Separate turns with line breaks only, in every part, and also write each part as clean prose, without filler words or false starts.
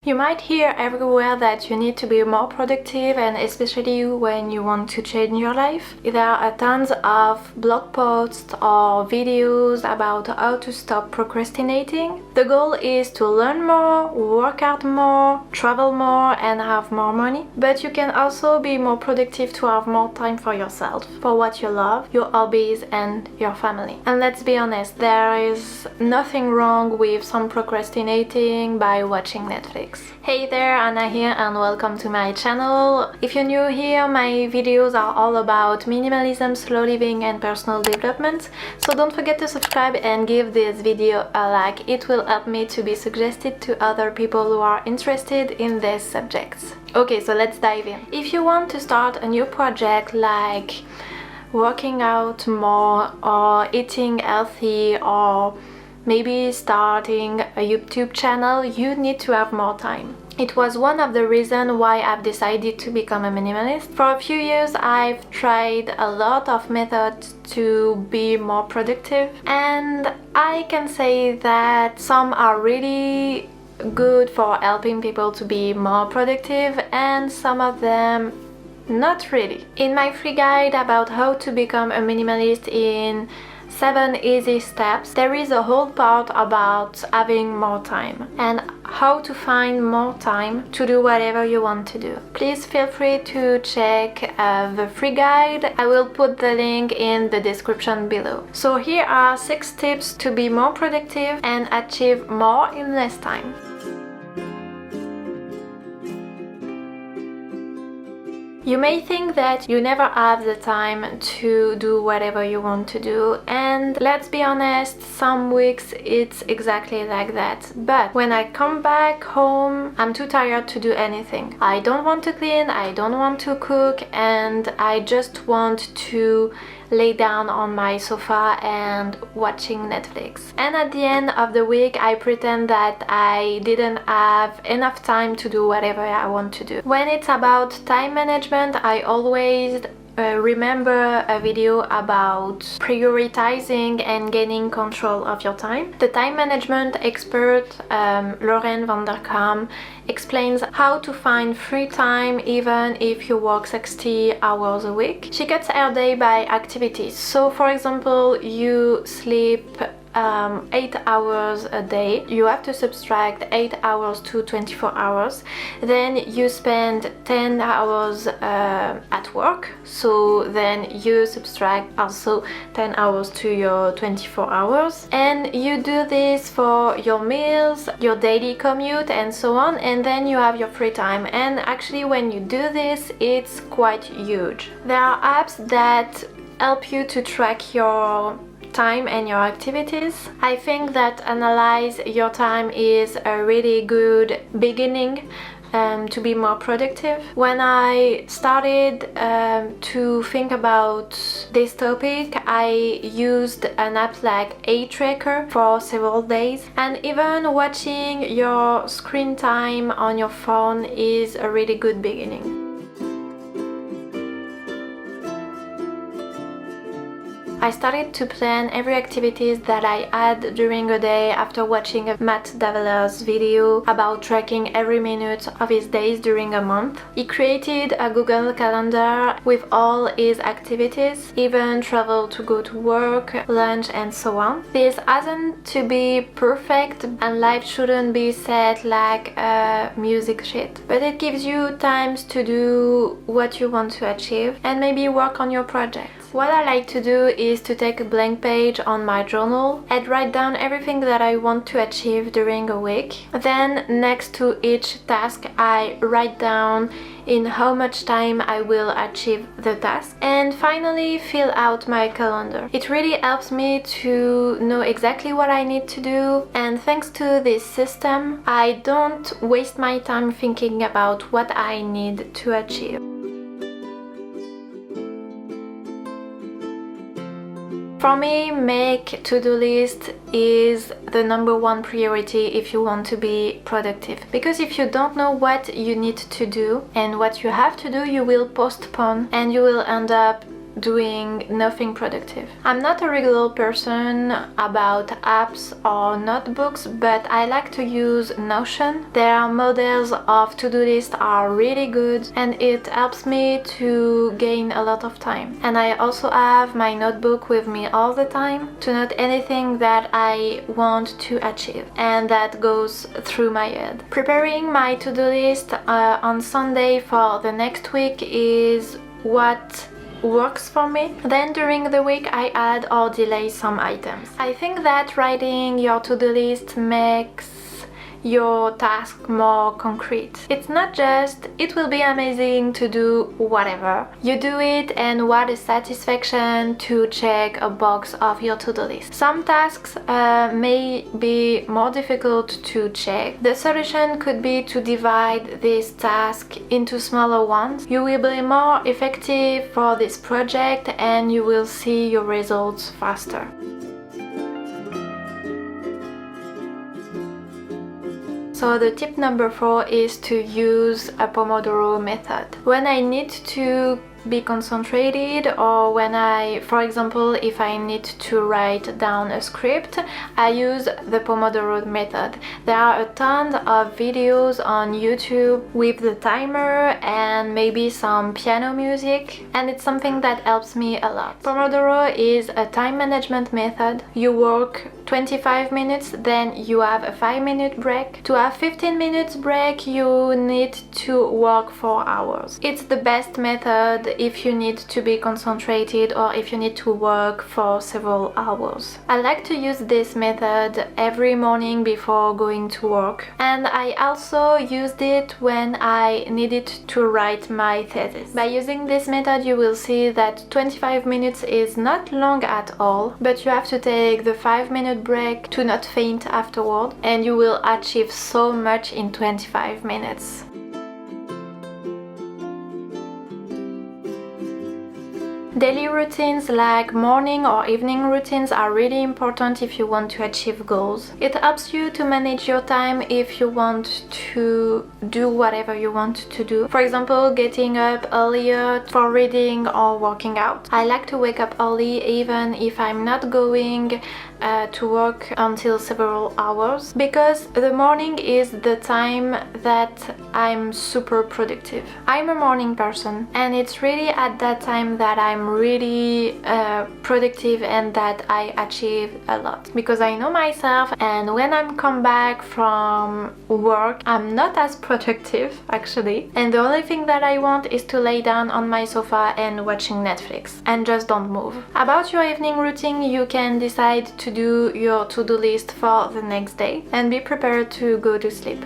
You might hear everywhere that you need to be more productive, and especially when you want to change your life. There are tons of blog posts or videos about how to stop procrastinating. The goal is to learn more, work out more, travel more, and have more money. But you can also be more productive to have more time for yourself, for what you love, your hobbies, and your family. And let's be honest, there is nothing wrong with some procrastinating by watching Netflix. Hey there, Anna here, and welcome to my channel. If you're new here, my videos are all about minimalism, slow living, and personal development. So don't forget to subscribe and give this video a like. It will help me to be suggested to other people who are interested in these subjects. Okay, so let's dive in. If you want to start a new project like working out more or eating healthy or maybe starting a YouTube channel, you need to have more time. It was one of the reasons why I've decided to become a minimalist. For a few years I've tried a lot of methods to be more productive, and I can say that some are really good for helping people to be more productive and some of them not really. In my free guide about how to become a minimalist in 7 easy steps, there is a whole part about having more time and how to find more time to do whatever you want to do. Please feel free to check the free guide. I will put the link in the description below. So here are 6 tips to be more productive and achieve more in less time. You may think that you never have the time to do whatever you want to do, and let's be honest, some weeks it's exactly like that. But when I come back home, I'm too tired to do anything. I don't want to clean, I don't want to cook, and I just want to lay down on my sofa and watching Netflix. And at the end of the week I pretend that I didn't have enough time to do whatever I want to do. When it's about time management, I always remember a video about prioritizing and gaining control of your time. The time management expert Lauren van der Kam explains how to find free time even if you work 60 hours a week. She cuts her day by activities. So for example, you sleep 8 hours a day, you have to subtract 8 hours to 24 hours. Then you spend 10 hours at work, so then you subtract also 10 hours to your 24 hours, and you do this for your meals, your daily commute, and so on, and then you have your free time. And actually when you do this, it's quite huge. There are apps that help you to track your time and your activities. I think that Analyze Your Time is a really good beginning to be more productive. When I started to think about this topic, I used an app like A Tracker for several days, and even watching your screen time on your phone is a really good beginning. I started to plan every activities that I had during a day after watching Matt Daveller's video about tracking every minute of his days during a month. He created a Google Calendar with all his activities, even travel to go to work, lunch, and so on. This hasn't to be perfect, and life shouldn't be set like a music sheet, but it gives you times to do what you want to achieve and maybe work on your project. What I like to do is to take a blank page on my journal and write down everything that I want to achieve during a week. Then next to each task I write down in how much time I will achieve the task, and finally fill out my calendar. It really helps me to know exactly what I need to do, and thanks to this system I don't waste my time thinking about what I need to achieve. For me, make to-do list is the #1 priority if you want to be productive. Because if you don't know what you need to do and what you have to do, you will postpone and you will end up doing nothing productive. I'm not a regular person about apps or notebooks, but I like to use Notion. Their models of to-do list are really good and it helps me to gain a lot of time. And I also have my notebook with me all the time to note anything that I want to achieve and that goes through my head. Preparing my to-do list on Sunday for the next week is what works for me. Then during the week I add or delay some items. I think that writing your to-do list makes your task more concrete. It's not just it will be amazing to do whatever. You do it and what a satisfaction to check a box of your to-do list. Some tasks may be more difficult to check. The solution could be to divide this task into smaller ones. You will be more effective for this project and you will see your results faster. So the tip number 4 is to use a Pomodoro method. When I need to be concentrated or when for example, if I need to write down a script, I use the Pomodoro method. There are a ton of videos on YouTube with the timer and maybe some piano music, and it's something that helps me a lot. Pomodoro is a time management method. You work 25 minutes, then you have a 5-minute break. To have 15 minutes break, you need to work 4 hours. It's the best method if you need to be concentrated or if you need to work for several hours. I like to use this method every morning before going to work, and I also used it when I needed to write my thesis. By using this method, you will see that 25 minutes is not long at all, but you have to take the 5-minute break to not faint afterward, and you will achieve so much in 25 minutes. Daily routines like morning or evening routines are really important if you want to achieve goals. It helps you to manage your time if you want to do whatever you want to do. For example, getting up earlier for reading or working out. I like to wake up early even if I'm not going to work until several hours, because the morning is the time that I'm super productive. I'm a morning person and it's really at that time that I'm really productive and that I achieve a lot, because I know myself, and when I'm come back from work I'm not as productive actually, and the only thing that I want is to lay down on my sofa and watching Netflix and just don't move. About your evening routine, you can decide to do your to-do list for the next day and be prepared to go to sleep.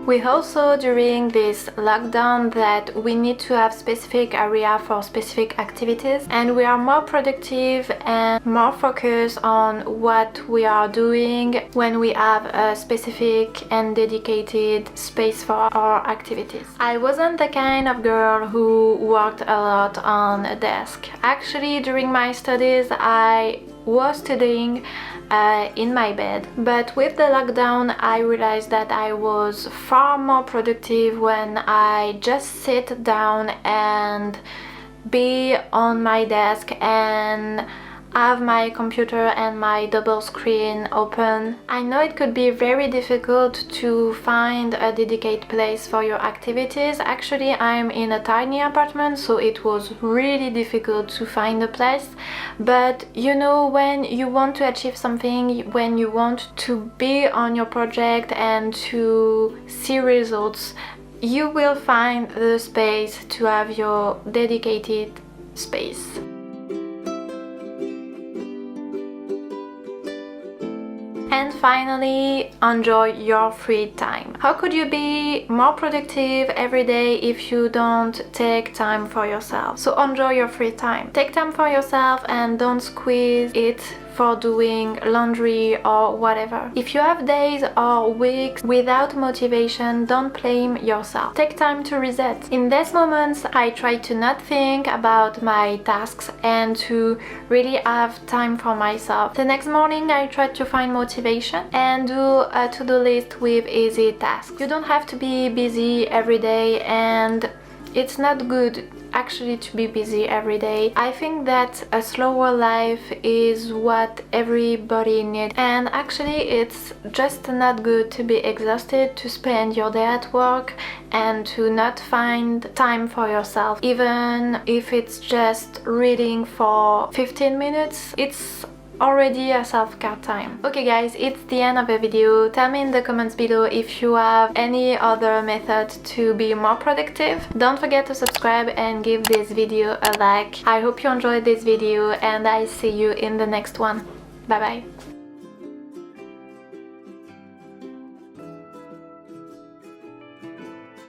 We also during this lockdown that we need to have specific area for specific activities, and we are more productive and more focused on what we are doing when we have a specific and dedicated space for our activities. I wasn't the kind of girl who worked a lot on a desk. Actually, during my studies I was studying in my bed, but with the lockdown I realized that I was far more productive when I just sit down and be on my desk and have my computer and my double screen open. I know it could be very difficult to find a dedicated place for your activities. Actually, I'm in a tiny apartment, so it was really difficult to find a place. But you know, when you want to achieve something, when you want to be on your project and to see results, you will find the space to have your dedicated space. And finally, enjoy your free time. How could you be more productive every day if you don't take time for yourself? So enjoy your free time. Take time for yourself and don't squeeze it for doing laundry or whatever. If you have days or weeks without motivation, don't blame yourself. Take time to reset. In these moments, I try to not think about my tasks and to really have time for myself. The next morning, I try to find motivation and do a to-do list with easy tasks. You don't have to be busy every day, and it's not good actually to be busy every day. I think that a slower life is what everybody needs, and actually it's just not good to be exhausted, to spend your day at work and to not find time for yourself. Even if it's just reading for 15 minutes, it's already a self-care time. Okay guys, it's the end of the video. Tell me in the comments below if you have any other method to be more productive. Don't forget to subscribe and give this video a like. I hope you enjoyed this video and I see you in the next one. Bye bye.